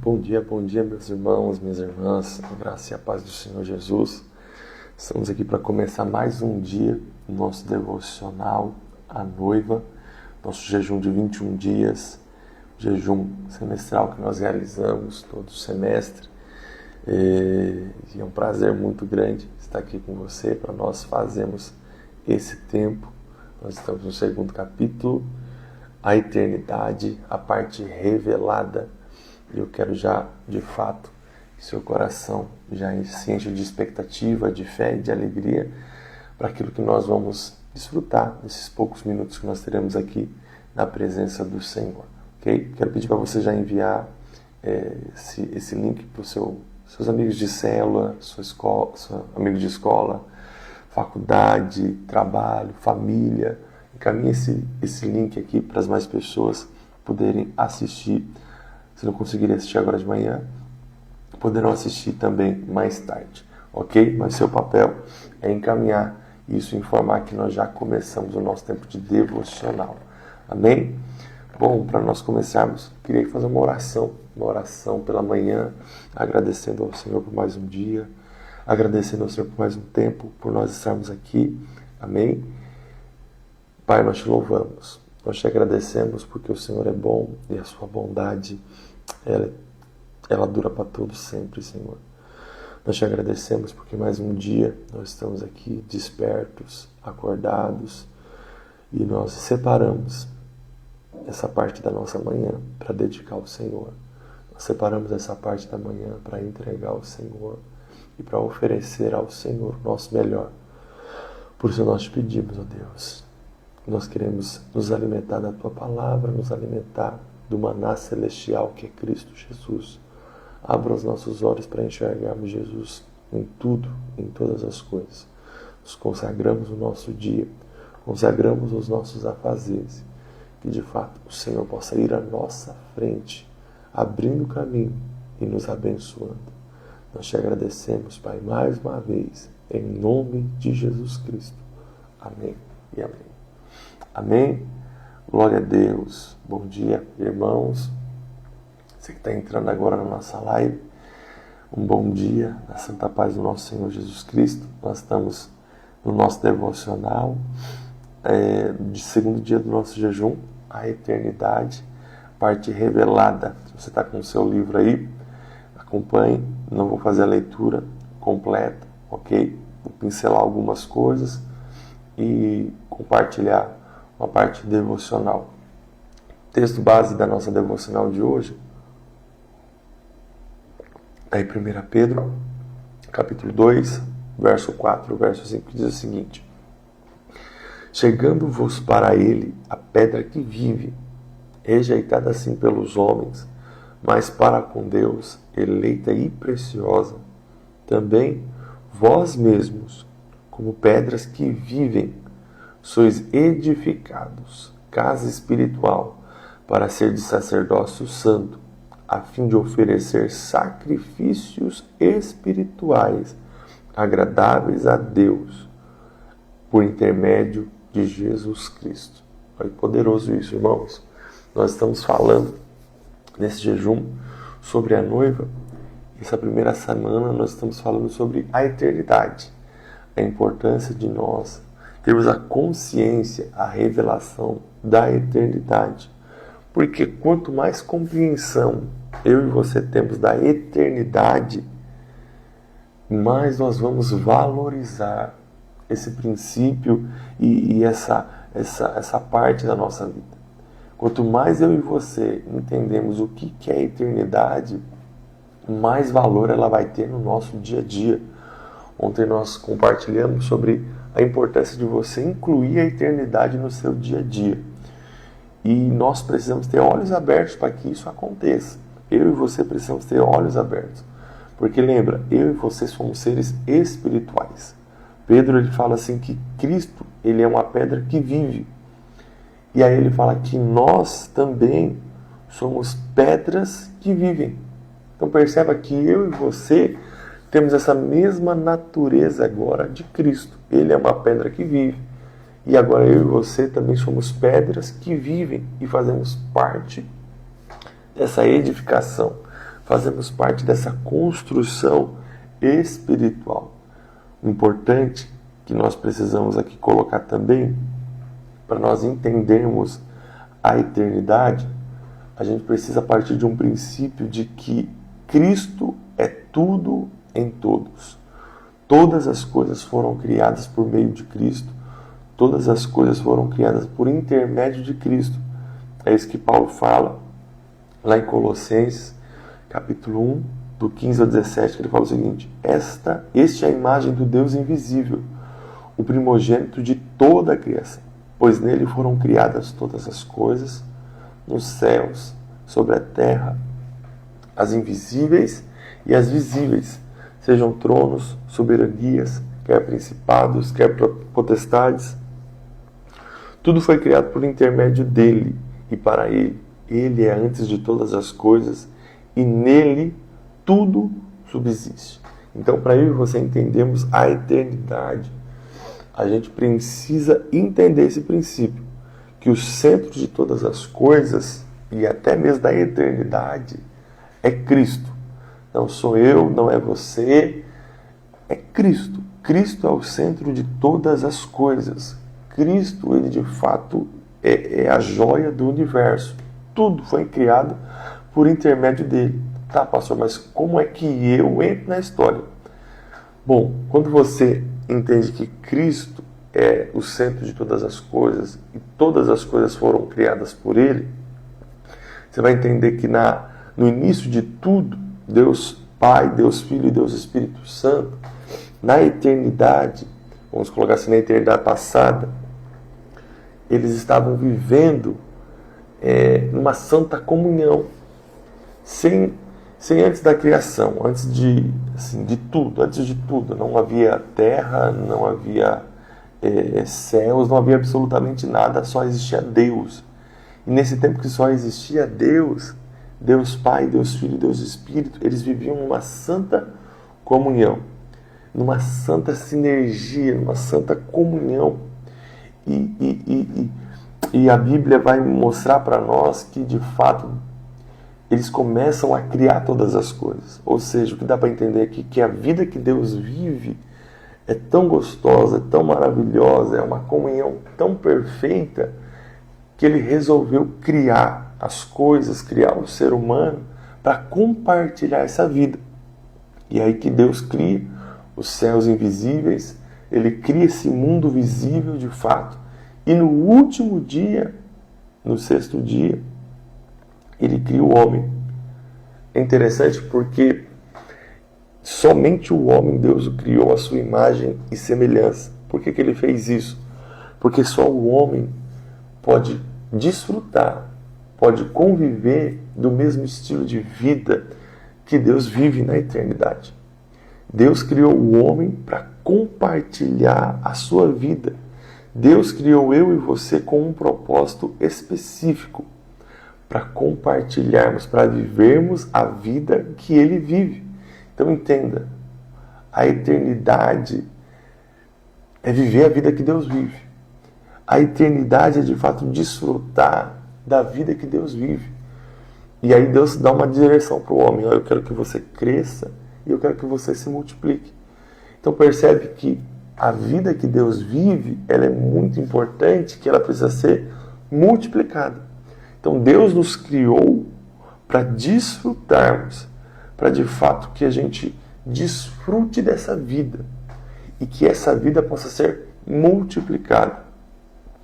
Bom dia, meus irmãos, minhas irmãs, a graça e a paz do Senhor Jesus. Estamos aqui para começar mais um dia do nosso devocional à noiva, nosso jejum de 21 dias, jejum semestral que nós realizamos todo semestre. E é um prazer muito grande estar aqui com você para nós fazermos esse tempo. Nós estamos no segundo capítulo, a eternidade, a parte revelada. E eu quero já, de fato, que seu coração já se enche de expectativa, de fé e de alegria para aquilo que nós vamos desfrutar nesses poucos minutos que nós teremos aqui na presença do Senhor. Ok? Quero pedir para você já enviar esse link para os seus amigos de célula, seus amigos de escola, faculdade, trabalho, família. Encaminhe esse link aqui para as mais pessoas poderem assistir. Se não conseguirem assistir agora de manhã, poderão assistir também mais tarde, ok? Mas seu papel é encaminhar isso, informar que nós já começamos o nosso tempo de devocional, amém? Bom, para nós começarmos, queria fazer uma oração pela manhã, agradecendo ao Senhor por mais um dia, agradecendo ao Senhor por mais um tempo, por nós estarmos aqui, amém? Pai, nós te louvamos, nós te agradecemos porque o Senhor é bom e a sua bondade ela dura para todos sempre, Senhor. Nós te agradecemos porque mais um dia nós estamos aqui despertos, acordados, e nós separamos essa parte da nossa manhã para dedicar ao Senhor. Nós separamos essa parte da manhã para entregar ao Senhor e para oferecer ao Senhor o nosso melhor. Por isso nós te pedimos, ó Deus, nós queremos nos alimentar da Tua Palavra, nos alimentar do maná celestial que é Cristo Jesus. Abra os nossos olhos para enxergarmos Jesus em tudo, em todas as coisas. Nos consagramos o nosso dia, consagramos os nossos afazeres, que de fato o Senhor possa ir à nossa frente, abrindo o caminho e nos abençoando. Nós te agradecemos, Pai, mais uma vez, em nome de Jesus Cristo. Amém e amém. Amém. Glória a Deus. Bom dia, irmãos. Você que está entrando agora na nossa live, um bom dia, na santa paz do nosso Senhor Jesus Cristo. Nós estamos no nosso devocional de segundo dia do nosso jejum, a eternidade, parte revelada. Se você está com o seu livro aí, acompanhe. Não vou fazer a leitura completa, ok? Vou pincelar algumas coisas e compartilhar uma parte devocional. Texto base da nossa devocional de hoje é em 1 Pedro, capítulo 2, verso 4, verso 5, que diz o seguinte: chegando-vos para ele a pedra que vive, rejeitada assim pelos homens, mas para com Deus eleita e preciosa, também vós mesmos, como pedras que vivem, sois edificados, casa espiritual, para ser de sacerdócio santo, a fim de oferecer sacrifícios espirituais agradáveis a Deus, por intermédio de Jesus Cristo. Olha que poderoso isso, irmãos. Nós estamos falando nesse jejum sobre a noiva. Essa primeira semana nós estamos falando sobre a eternidade, a importância de nós termos a consciência, a revelação da eternidade. Porque quanto mais compreensão eu e você temos da eternidade, mais nós vamos valorizar esse princípio e essa parte da nossa vida. Quanto mais eu e você entendemos o que é a eternidade, mais valor ela vai ter no nosso dia a dia. Ontem nós compartilhamos sobre a importância de você incluir a eternidade no seu dia a dia. E nós precisamos ter olhos abertos para que isso aconteça. Eu e você precisamos ter olhos abertos. Porque lembra, eu e você somos seres espirituais. Pedro ele fala assim que Cristo ele é uma pedra que vive. E aí ele fala que nós também somos pedras que vivem. Então perceba que eu e você temos essa mesma natureza agora de Cristo. Ele é uma pedra que vive. E agora eu e você também somos pedras que vivem e fazemos parte dessa edificação, fazemos parte dessa construção espiritual. O importante que nós precisamos aqui colocar também, para nós entendermos a eternidade, a gente precisa partir de um princípio de que Cristo é tudo em todos. Todas as coisas foram criadas por meio de Cristo. Todas as coisas foram criadas por intermédio de Cristo. É isso que Paulo fala lá em Colossenses, capítulo 1, do 15 ao 17, que ele fala o seguinte: Este é a imagem do Deus invisível, o primogênito de toda a criação, pois nele foram criadas todas as coisas, nos céus, sobre a terra, as invisíveis e as visíveis, sejam tronos, soberanias, quer principados, quer potestades. Tudo foi criado por intermédio dele e para ele. Ele é antes de todas as coisas e nele tudo subsiste. Então, para eu e você entendermos a eternidade, a gente precisa entender esse princípio, que o centro de todas as coisas e até mesmo da eternidade é Cristo. Não sou eu, não é você, é Cristo. Cristo é o centro de todas as coisas. Cristo, ele de fato é a joia do universo. Tudo foi criado por intermédio dele. Tá, pastor, mas como é que eu entro na história? Bom, quando você entende que Cristo é o centro de todas as coisas e todas as coisas foram criadas por ele, você vai entender que no início de tudo, Deus Pai, Deus Filho e Deus Espírito Santo, na eternidade, vamos colocar assim, na eternidade passada, eles estavam vivendo numa santa comunhão, sem antes da criação, antes de tudo, não havia terra, não havia céus, não havia absolutamente nada, só existia Deus. E nesse tempo que só existia Deus, Deus Pai, Deus Filho, Deus Espírito, eles viviam numa santa comunhão, numa santa sinergia, numa santa comunhão. E a Bíblia vai mostrar para nós que, de fato, eles começam a criar todas as coisas. Ou seja, o que dá para entender aqui é que a vida que Deus vive é tão gostosa, é tão maravilhosa, é uma comunhão tão perfeita, que ele resolveu criar as coisas, criar o ser humano para compartilhar essa vida. E aí que Deus cria os céus invisíveis, ele cria esse mundo visível de fato, e no último dia, no sexto dia, ele cria o homem. É interessante porque somente o homem, Deus o criou à sua imagem e semelhança. Por que ele fez isso? Porque só o homem pode desfrutar, pode conviver do mesmo estilo de vida que Deus vive na eternidade. Deus criou o homem para compartilhar a sua vida. Deus criou eu e você com um propósito específico, para compartilharmos, para vivermos a vida que ele vive. Então entenda, a eternidade é viver a vida que Deus vive. A eternidade é de fato desfrutar da vida que Deus vive. E aí Deus dá uma direção para o homem: eu quero que você cresça e eu quero que você se multiplique. Então percebe que a vida que Deus vive, ela é muito importante, que ela precisa ser multiplicada. Então Deus nos criou para desfrutarmos, para de fato que a gente desfrute dessa vida e que essa vida possa ser multiplicada.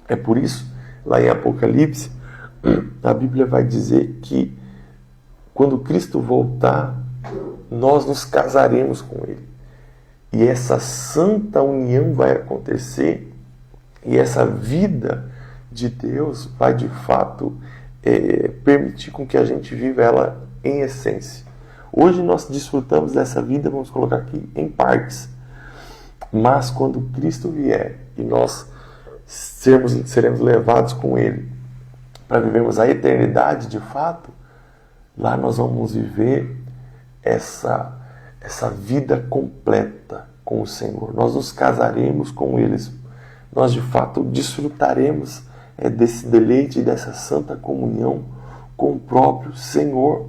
É por isso, lá em Apocalipse, a Bíblia vai dizer que quando Cristo voltar, nós nos casaremos com Ele. E essa santa união vai acontecer e essa vida de Deus vai de fato permitir com que a gente viva ela em essência. Hoje nós desfrutamos dessa vida, vamos colocar aqui, em partes. Mas quando Cristo vier e nós seremos levados com Ele para vivermos a eternidade de fato, lá nós vamos viver essa vida completa com o Senhor. Nós nos casaremos com eles. Nós de fato desfrutaremos desse deleite, dessa santa comunhão com o próprio Senhor.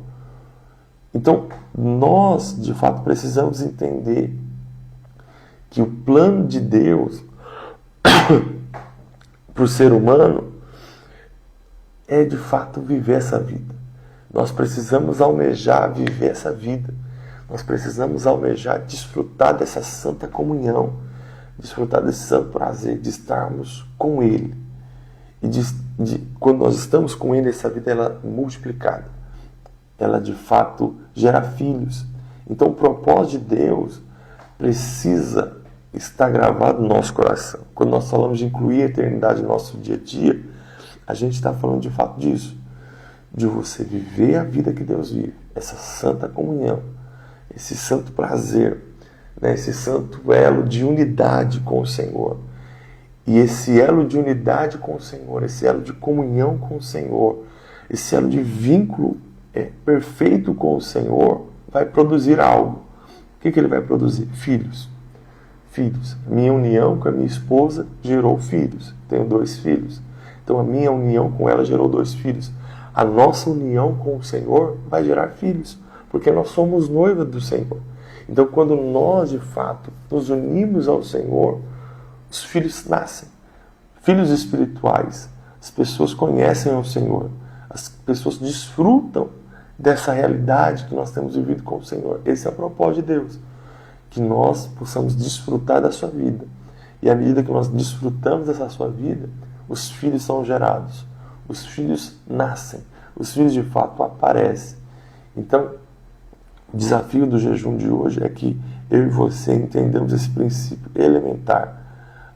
Então, nós, de fato, precisamos entender que o plano de Deus para o ser humano é, de fato, viver essa vida. Nós precisamos almejar viver essa vida. Nós precisamos almejar desfrutar dessa santa comunhão, desfrutar desse santo prazer de estarmos com Ele. E quando nós estamos com Ele, essa vida ela é multiplicada. Ela, de fato, gera filhos. Então, o propósito de Deus precisa estar gravado no nosso coração. Quando nós falamos de incluir a eternidade no nosso dia a dia, a gente está falando, de fato, disso. De você viver a vida que Deus vive. Essa santa comunhão. Esse santo prazer. Né? Esse santo elo de unidade com o Senhor. E esse elo de unidade com o Senhor, esse elo de comunhão com o Senhor, esse elo de vínculo perfeito com o Senhor, vai produzir algo. O que ele vai produzir? Filhos. Filhos. Minha união com a minha esposa gerou filhos. Tenho 2 filhos. Então a minha união com ela gerou 2 filhos. A nossa união com o Senhor vai gerar filhos, porque nós somos noiva do Senhor. Então quando nós, de fato, nos unimos ao Senhor, os filhos nascem. Filhos espirituais. As pessoas conhecem o Senhor. As pessoas desfrutam dessa realidade que nós temos vivido com o Senhor. Esse é o propósito de Deus. Que nós possamos desfrutar da sua vida. E à medida que nós desfrutamos dessa sua vida, os filhos são gerados. Os filhos nascem. Os filhos de fato aparecem. Então, o desafio do jejum de hoje é que eu e você entendamos esse princípio elementar.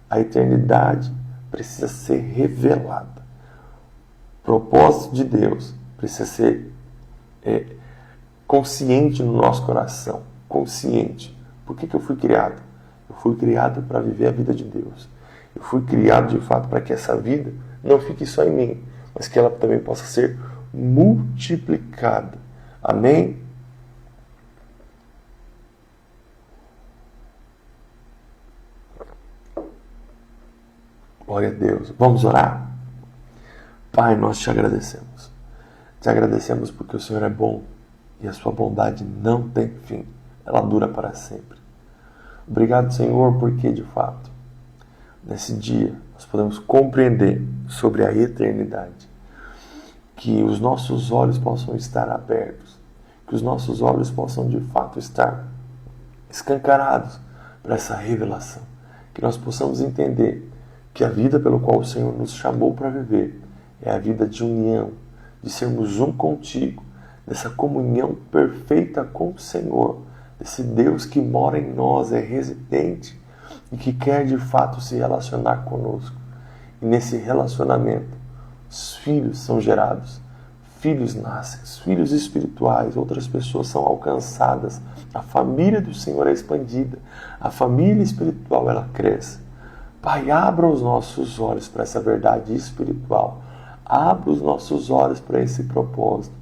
A eternidade precisa ser revelada. O propósito de Deus precisa ser consciente no nosso coração. Consciente. Por que eu fui criado? Eu fui criado para viver a vida de Deus. Eu fui criado, de fato, para que essa vida não fique só em mim, mas que ela também possa ser multiplicada. Amém? Glória a Deus. Vamos orar? Pai, nós te agradecemos. Te agradecemos porque o Senhor é bom e a sua bondade não tem fim. Ela dura para sempre. Obrigado, Senhor, porque, de fato, nesse dia nós podemos compreender sobre a eternidade. Que os nossos olhos possam estar abertos. Que os nossos olhos possam, de fato, estar escancarados para essa revelação. Que nós possamos entender que a vida pelo qual o Senhor nos chamou para viver é a vida de união, de sermos um contigo, dessa comunhão perfeita com o Senhor, desse Deus que mora em nós, é residente e que quer de fato se relacionar conosco. E nesse relacionamento, os filhos são gerados, filhos nascem, os filhos espirituais, outras pessoas são alcançadas, a família do Senhor é expandida, a família espiritual ela cresce. Pai, abra os nossos olhos para essa verdade espiritual. Abra os nossos olhos para esse propósito.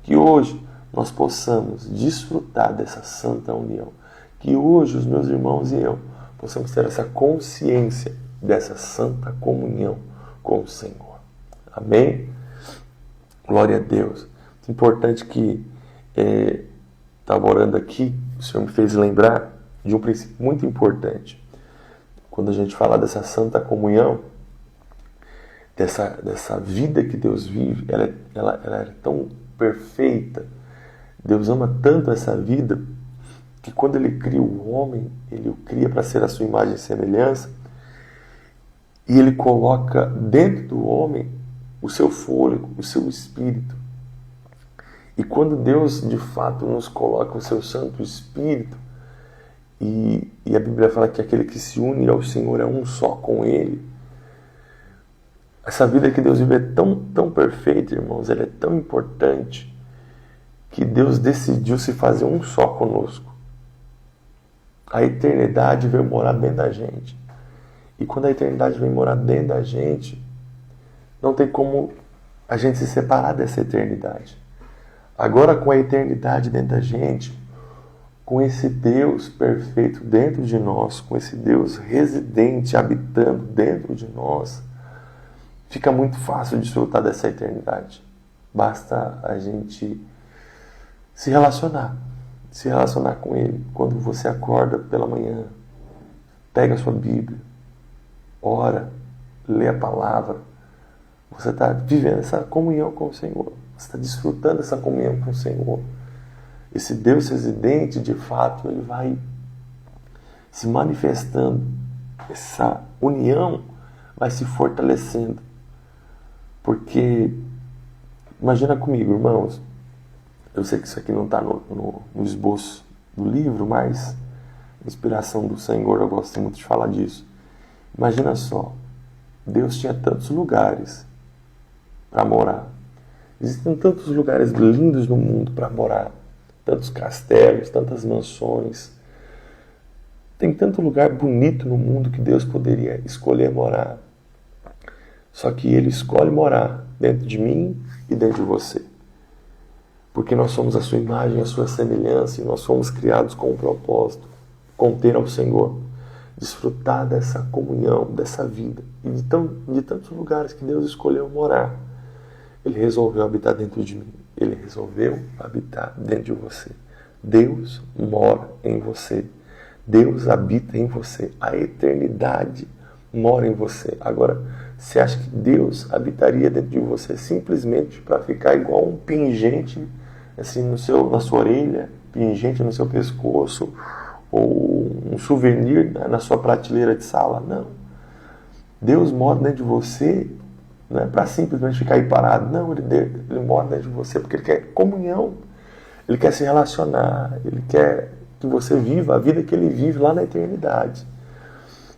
Que hoje nós possamos desfrutar dessa santa união. Que hoje os meus irmãos e eu possamos ter essa consciência dessa santa comunhão com o Senhor. Amém? Glória a Deus. É importante que estava orando aqui, o Senhor me fez lembrar de um princípio muito importante. Quando a gente fala dessa santa comunhão, dessa vida que Deus vive, ela é tão perfeita. Deus ama tanto essa vida que quando Ele cria o homem, Ele o cria para ser a sua imagem e semelhança, e Ele coloca dentro do homem o seu fôlego, o seu espírito. E quando Deus de fato nos coloca o seu Santo Espírito, e a Bíblia fala que aquele que se une ao Senhor é um só com Ele. Essa vida que Deus vive é tão perfeita, irmãos, ela é tão importante, que Deus decidiu se fazer um só conosco. A eternidade veio morar dentro da gente. E quando a eternidade vem morar dentro da gente, não tem como a gente se separar dessa eternidade. Agora, com a eternidade dentro da gente, com esse Deus perfeito dentro de nós, com esse Deus residente, habitando dentro de nós, fica muito fácil desfrutar dessa eternidade. Basta a gente se relacionar. Se relacionar com Ele. Quando você acorda pela manhã, pega a sua Bíblia, ora, lê a palavra. Você está vivendo essa comunhão com o Senhor. Você está desfrutando essa comunhão com o Senhor. Esse Deus residente, de fato, Ele vai se manifestando. Essa união vai se fortalecendo. Porque, imagina comigo, irmãos, eu sei que isso aqui não está no esboço do livro, mas inspiração do Senhor, eu gosto muito de falar disso. Imagina só, Deus tinha tantos lugares para morar. Existem tantos lugares lindos no mundo para morar. Tantos castelos, tantas mansões. Tem tanto lugar bonito no mundo que Deus poderia escolher morar. Só que Ele escolhe morar dentro de mim e dentro de você. Porque nós somos a sua imagem, a sua semelhança, e nós fomos criados com um propósito, conter ao Senhor, desfrutar dessa comunhão, dessa vida, e de tantos lugares que Deus escolheu morar. Ele resolveu habitar dentro de mim, Ele resolveu habitar dentro de você. Deus mora em você, Deus habita em você, a eternidade mora em você. Agora, você acha que Deus habitaria dentro de você simplesmente para ficar igual um pingente assim na sua orelha, pingente no seu pescoço, ou um souvenir na sua prateleira de sala? Não. Deus mora dentro de você, não é para simplesmente ficar aí parado. Não, ele mora dentro de você porque Ele quer comunhão. Ele quer se relacionar. Ele quer que você viva a vida que Ele vive lá na eternidade.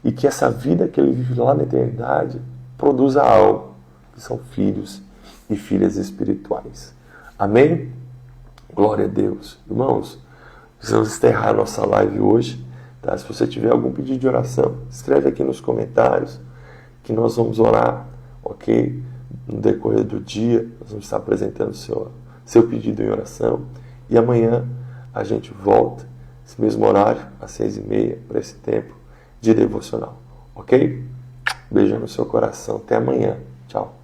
E que essa vida que Ele vive lá na eternidade produza algo, que são filhos e filhas espirituais. Amém? Glória a Deus. Irmãos, precisamos encerrar a nossa live hoje. Tá? Se você tiver algum pedido de oração, escreve aqui nos comentários que nós vamos orar, ok? No decorrer do dia, nós vamos estar apresentando seu pedido em oração. E amanhã a gente volta, esse mesmo horário, às 6h30, para esse tempo de devocional. Ok? Beijo no seu coração. Até amanhã. Tchau.